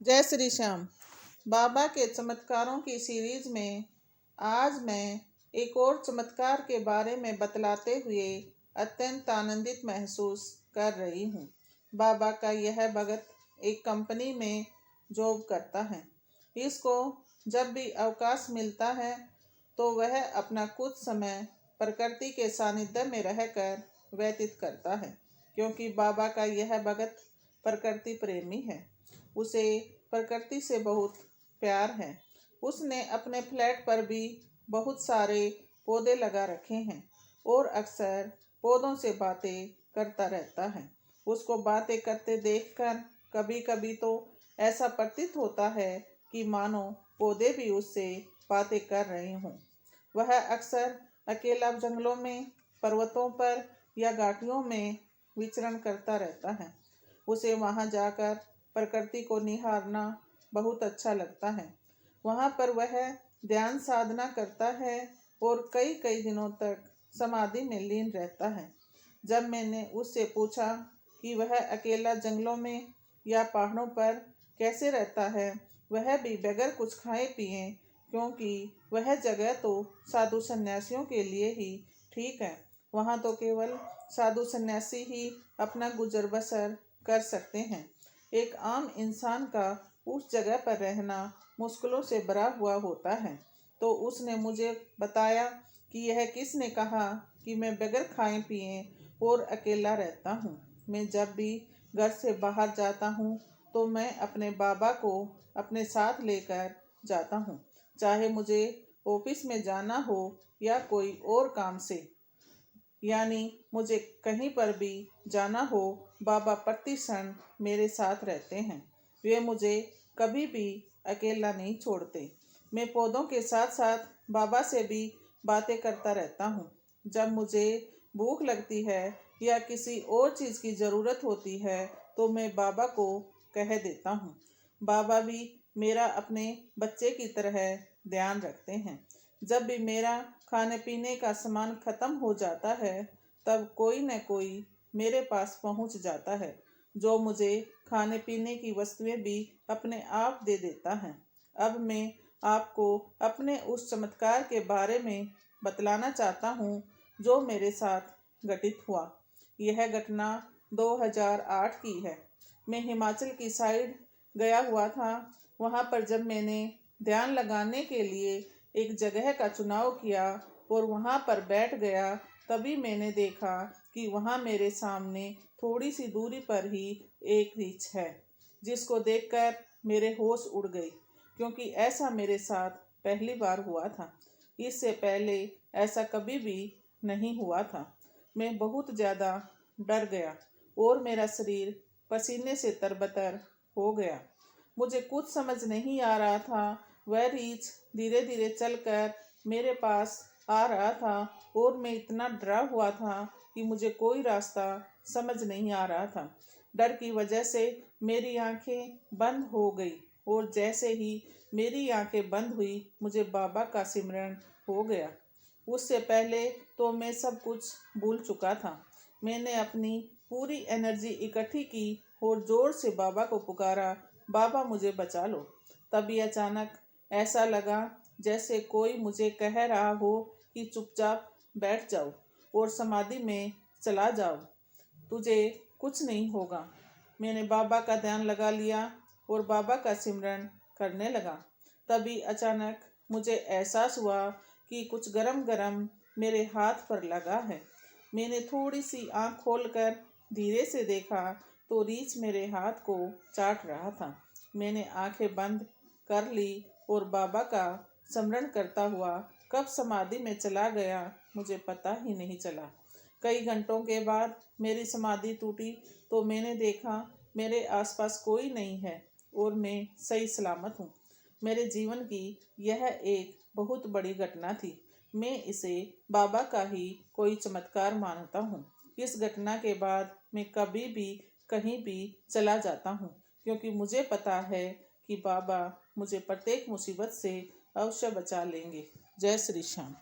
जय श्री श्याम। बाबा के चमत्कारों की सीरीज में आज मैं एक और चमत्कार के बारे में बतलाते हुए अत्यंत आनंदित महसूस कर रही हूँ। बाबा का यह भगत एक कंपनी में जॉब करता है। इसको जब भी अवकाश मिलता है तो वह अपना कुछ समय प्रकृति के सानिध्य में रहकर व्यतीत करता है, क्योंकि बाबा का यह भगत प्रकृति प्रेमी है। उसे प्रकृति से बहुत प्यार है। उसने अपने फ्लैट पर भी बहुत सारे पौधे लगा रखे हैं और अक्सर पौधों से बातें करता रहता है। उसको बातें करते देखकर कभी कभी तो ऐसा प्रतीत होता है कि मानो पौधे भी उससे बातें कर रहे हों। वह अक्सर अकेला जंगलों में, पर्वतों पर या घाटियों में विचरण करता रहता है। उसे वहां जाकर प्रकृति को निहारना बहुत अच्छा लगता है। वहां पर वह ध्यान साधना करता है और कई कई दिनों तक समाधि में लीन रहता है। जब मैंने उससे पूछा कि वह अकेला जंगलों में या पहाड़ों पर कैसे रहता है, वह भी बगैर कुछ खाए पिए, क्योंकि वह जगह तो साधु सन्यासियों के लिए ही ठीक है। वहाँ तो केवल साधु सन्यासी ही अपना गुजर बसर कर सकते हैं। एक आम इंसान का उस जगह पर रहना मुश्किलों से भरा हुआ होता है। तो उसने मुझे बताया कि यह किसने कहा कि मैं बगैर खाए पिए और अकेला रहता हूँ। मैं जब भी घर से बाहर जाता हूँ तो मैं अपने बाबा को अपने साथ लेकर जाता हूँ, चाहे मुझे ऑफिस में जाना हो या कोई और काम से, यानी मुझे कहीं पर भी जाना हो, बाबा प्रति क्षण मेरे साथ रहते हैं। वे मुझे कभी भी अकेला नहीं छोड़ते। मैं पौधों के साथ साथ बाबा से भी बातें करता रहता हूँ। जब मुझे भूख लगती है या किसी और चीज़ की ज़रूरत होती है तो मैं बाबा को कह देता हूँ। बाबा भी मेरा अपने बच्चे की तरह ध्यान रखते हैं। जब भी मेरा खाने पीने का सामान खत्म हो जाता है तब कोई न कोई मेरे पास पहुंच जाता है, जो मुझे खाने पीने की वस्तुएं भी अपने आप दे देता है। अब मैं आपको अपने उस चमत्कार के बारे में बतलाना चाहता हूँ जो मेरे साथ घटित हुआ। यह घटना 2008 की है। मैं हिमाचल की साइड गया हुआ था। वहाँ पर जब मैंने ध्यान लगाने के लिए एक जगह का चुनाव किया और वहाँ पर बैठ गया, तभी मैंने देखा कि वहाँ मेरे सामने थोड़ी सी दूरी पर ही एक रीछ है, जिसको देखकर मेरे होश उड़ गई, क्योंकि ऐसा मेरे साथ पहली बार हुआ था। इससे पहले ऐसा कभी भी नहीं हुआ था। मैं बहुत ज़्यादा डर गया और मेरा शरीर पसीने से तरबतर हो गया। मुझे कुछ समझ नहीं आ रहा था। वह रीछ धीरे धीरे चलकर मेरे पास आ रहा था और मैं इतना डरा हुआ था कि मुझे कोई रास्ता समझ नहीं आ रहा था। डर की वजह से मेरी आंखें बंद हो गई और जैसे ही मेरी आंखें बंद हुई मुझे बाबा का सिमरन हो गया। उससे पहले तो मैं सब कुछ भूल चुका था। मैंने अपनी पूरी एनर्जी इकट्ठी की और जोर से बाबा को पुकारा, बाबा मुझे बचा लो। तभी अचानक ऐसा लगा जैसे कोई मुझे कह रहा हो कि चुपचाप बैठ जाओ और समाधि में चला जाओ, तुझे कुछ नहीं होगा। मैंने बाबा का ध्यान लगा लिया और बाबा का सिमरन करने लगा। तभी अचानक मुझे एहसास हुआ कि कुछ गरम गरम मेरे हाथ पर लगा है। मैंने थोड़ी सी आंख खोलकर धीरे से देखा तो रीछ मेरे हाथ को चाट रहा था। मैंने आंखें बंद कर ली और बाबा का स्मरण करता हुआ कब समाधि में चला गया मुझे पता ही नहीं चला। कई घंटों के बाद मेरी समाधि टूटी तो मैंने देखा मेरे आसपास कोई नहीं है और मैं सही सलामत हूँ। मेरे जीवन की यह एक बहुत बड़ी घटना थी। मैं इसे बाबा का ही कोई चमत्कार मानता हूँ। इस घटना के बाद मैं कभी भी कहीं भी चला जाता हूँ, क्योंकि मुझे पता है कि बाबा मुझे प्रत्येक मुसीबत से अवश्य बचा लेंगे। जय श्री श्याम।